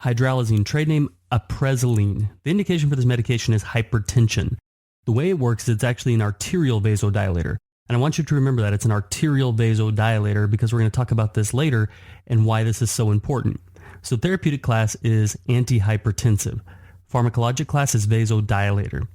Hydralazine, trade name Apresoline. The indication for this medication is hypertension. The way it works is it's actually an arterial vasodilator. And I want you to remember that it's an arterial vasodilator because we're going to talk about this later and why this is so important. So therapeutic class is anti-hypertensive. Pharmacologic class is vasodilator.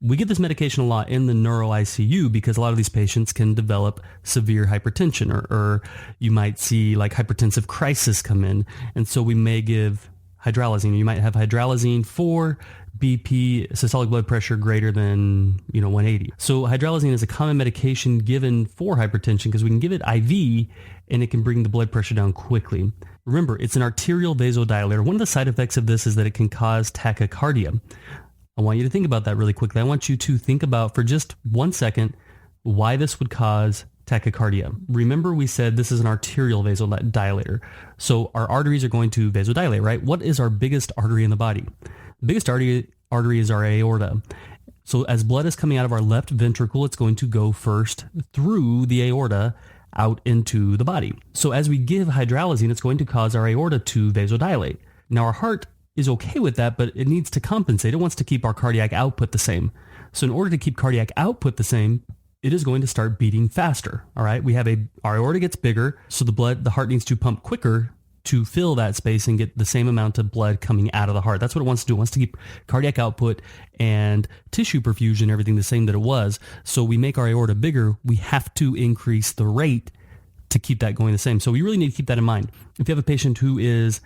We give this medication a lot in the neuro ICU because a lot of these patients can develop severe hypertension or you might see like hypertensive crisis come in. And so we may give hydralazine. You might have hydralazine for BP, systolic blood pressure greater than 180. So hydralazine is a common medication given for hypertension because we can give it IV and it can bring the blood pressure down quickly. Remember, it's an arterial vasodilator. One of the side effects of this is that it can cause tachycardia. I want you to think about that really quickly. I want you to think about for just 1 second why this would cause tachycardia. Remember we said this is an arterial vasodilator. So our arteries are going to vasodilate, right? What is our biggest artery in the body? The biggest artery is our aorta. So as blood is coming out of our left ventricle, it's going to go first through the aorta out into the body. So as we give hydralazine, it's going to cause our aorta to vasodilate. Now our heart is okay with that, but it needs to compensate. It wants to keep our cardiac output the same. So in order to keep cardiac output the same, it is going to start beating faster. All right. Our aorta gets bigger. So the heart needs to pump quicker to fill that space and get the same amount of blood coming out of the heart. That's what it wants to do. It wants to keep cardiac output and tissue perfusion, everything the same that it was. So we make our aorta bigger. We have to increase the rate to keep that going the same. So we really need to keep that in mind. If you have a patient who is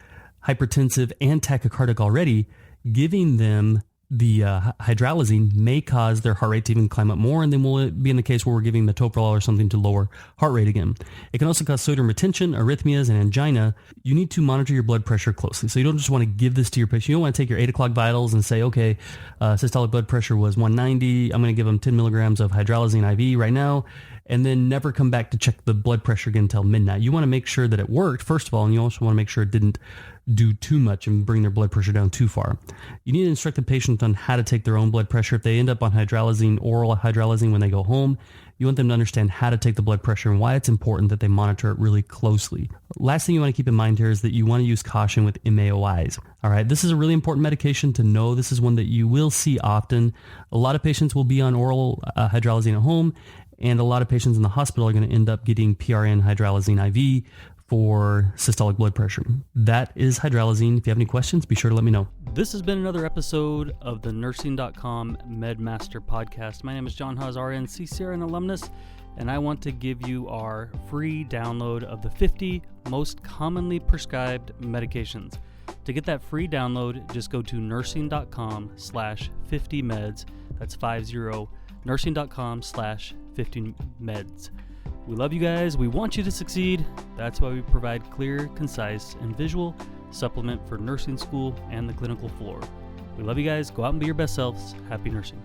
hypertensive and tachycardic already, giving them the hydralazine may cause their heart rate to even climb up more, and then we'll be in the case where we're giving metoprolol or something to lower heart rate again. It can also cause sodium retention, arrhythmias, and angina. You need to monitor your blood pressure closely. So you don't just want to give this to your patient. You don't want to take your 8 o'clock vitals and say, okay, systolic blood pressure was 190. I'm going to give them 10 milligrams of hydralazine IV right now, and then never come back to check the blood pressure again until midnight. You want to make sure that it worked, first of all, and you also want to make sure it didn't do too much and bring their blood pressure down too far. You need to instruct the patient on how to take their own blood pressure. If they end up on hydralazine, oral hydralazine when they go home, you want them to understand how to take the blood pressure and why it's important that they monitor it really closely. Last thing you want to keep in mind here is that you want to use caution with MAOIs. All right, this is a really important medication to know. This is one that you will see often. A lot of patients will be on oral hydralazine at home, and a lot of patients in the hospital are going to end up getting PRN hydralazine IV for systolic blood pressure. That is hydralazine. If you have any questions, be sure to let me know. This has been another episode of the Nursing.com MedMaster podcast. My name is John Haas, RN, CCRN alumnus, and I want to give you our free download of the 50 most commonly prescribed medications. To get that free download, just go to nursing.com/50meds. That's 50, nursing.com/50meds. We love you guys. We want you to succeed. That's why we provide clear, concise, and visual supplement for nursing school and the clinical floor. We love you guys. Go out and be your best selves. Happy nursing.